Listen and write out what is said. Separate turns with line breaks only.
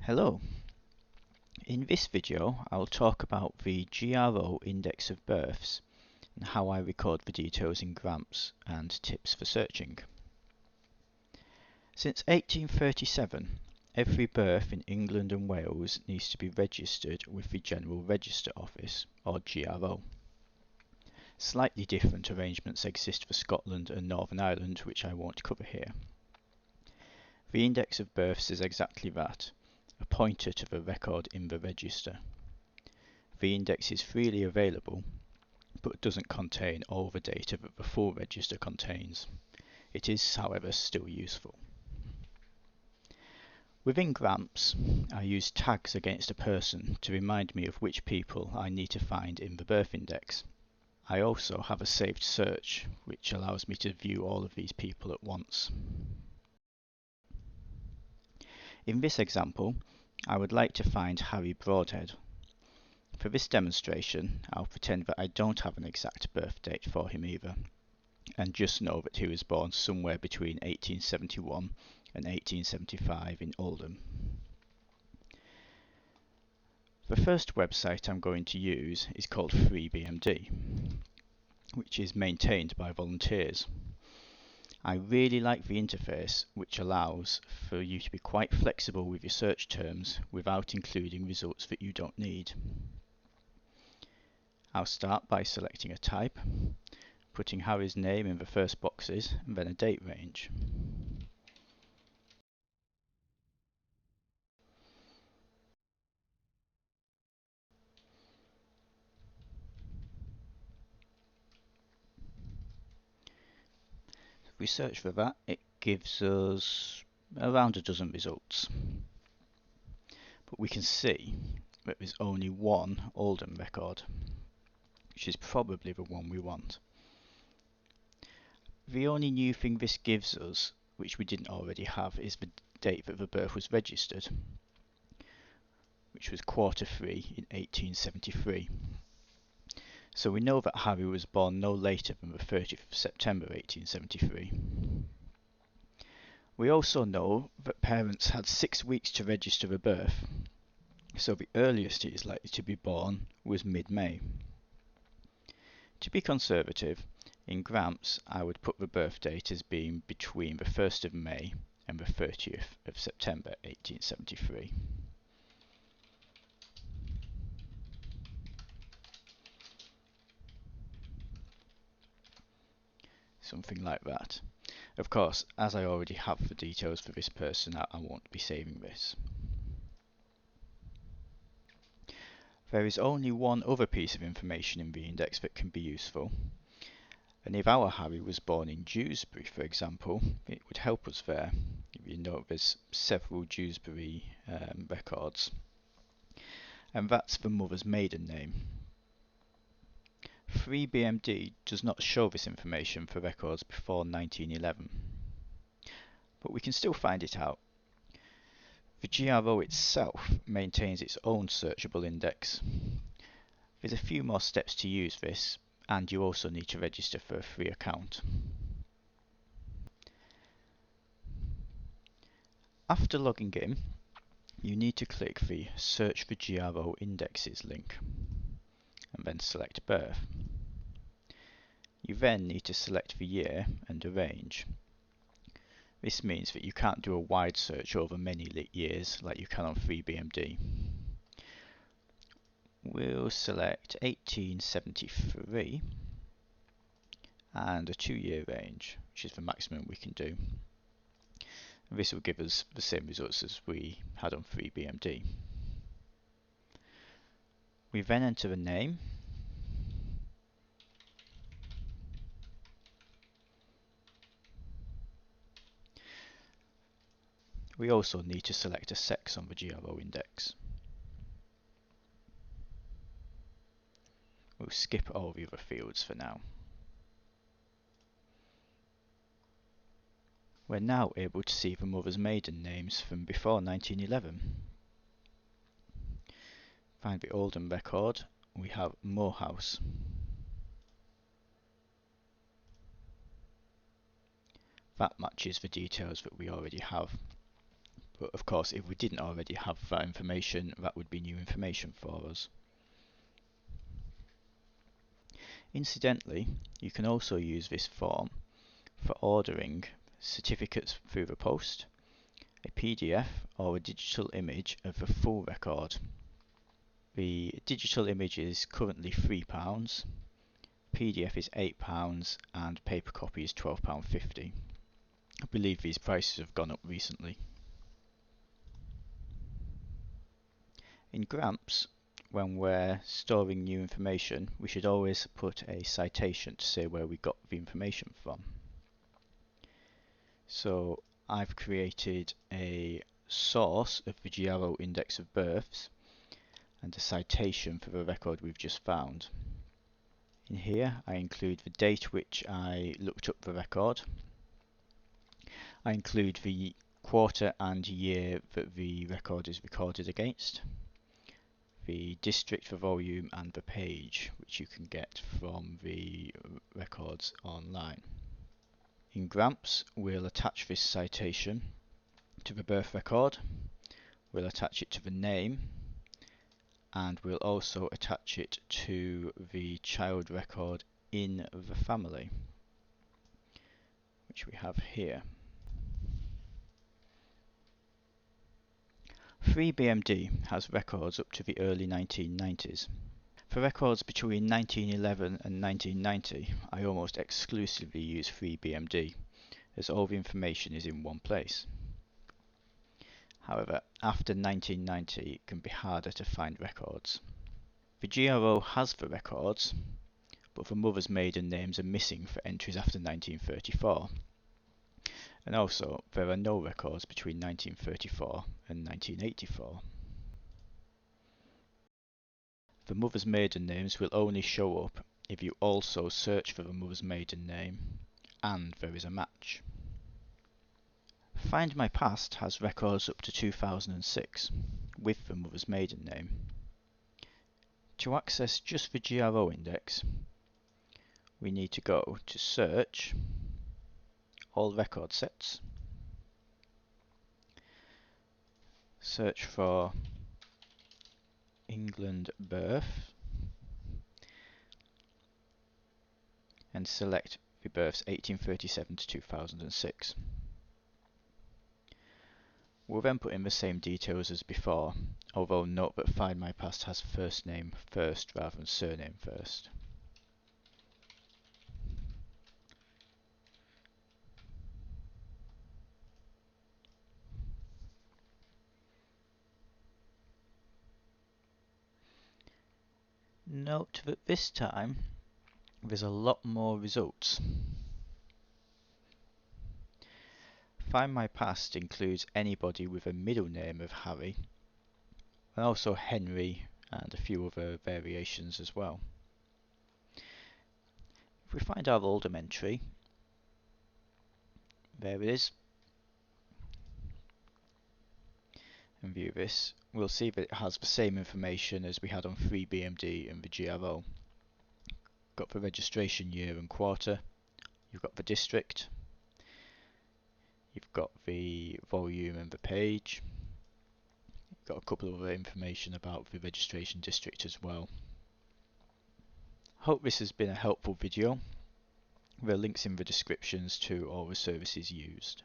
Hello, in this video I'll talk about the GRO index of births and how I record the details in Gramps and tips for searching. Since 1837, every birth in England and Wales needs to be registered with the General Register Office, or GRO. Slightly different arrangements exist for Scotland and Northern Ireland, which I won't cover here. The index of births is exactly that, a pointer to the record in the register. The index is freely available, but doesn't contain all the data that the full register contains. It is, however, still useful. Within Gramps, I use tags against a person to remind me of which people I need to find in the birth index. I also have a saved search, which allows me to view all of these people at once. In this example, I would like to find Harry Broadhead. For this demonstration, I'll pretend that I don't have an exact birth date for him either, and just know that he was born somewhere between 1871 and 1875 in Oldham. The first website I'm going to use is called FreeBMD, which is maintained by volunteers. I really like the interface, which allows for you to be quite flexible with your search terms without including results that you don't need. I'll start by selecting a type, putting Harry's name in the first boxes and then a date range. If we search for that, it gives us around a dozen results. But we can see that there's only one Oldham record, which is probably the one we want. The only new thing this gives us, which we didn't already have, is the date that the birth was registered, which was Q3 in 1873. So we know that Harry was born no later than the 30th of September 1873. We also know that parents had 6 weeks to register a birth, so the earliest he is likely to be born was mid-May. To be conservative, in Gramps I would put the birth date as being between the 1st of May and the 30th of September 1873. Something like that. Of course, as I already have the details for this person, I won't be saving this. There is only one other piece of information in the index that can be useful, and if our Harry was born in Dewsbury, for example, it would help us there. You know, there's several Dewsbury records, and that's the mother's maiden name. FreeBMD does not show this information for records before 1911, but we can still find it out. The GRO itself maintains its own searchable index. There's a few more steps to use this, and you also need to register for a free account. After logging in, you need to click the Search for GRO Indexes link, and then select Birth. You then need to select the year and a range. This means that you can't do a wide search over many years like you can on FreeBMD. We'll select 1873 and a 2-year range, which is the maximum we can do. And this will give us the same results as we had on FreeBMD. We then enter a name. We also need to select a sex on the GRO index. We'll skip all the other fields for now. We're now able to see the mother's maiden names from before 1911. Find the Oldham record, we have Morehouse. That matches the details that we already have. But of course, if we didn't already have that information, that would be new information for us. Incidentally, you can also use this form for ordering certificates through the post, a PDF or a digital image of the full record. The digital image is currently £3, PDF is £8 and paper copy is £12.50. I believe these prices have gone up recently. In Gramps, when we're storing new information, we should always put a citation to say where we got the information from. So I've created a source of the GRO index of births and a citation for the record we've just found. In here I include the date which I looked up the record. I include the quarter and year that the record is recorded against, the district, the volume and the page, which you can get from the records online. In Gramps, we'll attach this citation to the birth record, we'll attach it to the name, and we'll also attach it to the child record in the family, which we have here. FreeBMD has records up to the early 1990s. For records between 1911 and 1990, I almost exclusively use FreeBMD, as all the information is in one place. However, after 1990 it can be harder to find records. The GRO has the records, but the mother's maiden names are missing for entries after 1934. And also, there are no records between 1934 and 1984. The mother's maiden names will only show up if you also search for the mother's maiden name and there is a match. Find My Past has records up to 2006 with the mother's maiden name. To access just the GRO index, we need to go to Search, All Record Sets, search for England birth, and select the births 1837 to 2006. We'll then put in the same details as before, although note that Find My Past has first name first rather than surname first. Note that this time there's a lot more results. Find My Past includes anybody with a middle name of Harry, and also Henry and a few other variations as well. If we find our Oldham entry, there it is, and view this, we'll see that it has the same information as we had on FreeBMD and the GRO. Got the registration year and quarter, you've got the district, you've got the volume and the page, you've got a couple of other information about the registration district as well. Hope this has been a helpful video. There are links in the descriptions to all the services used.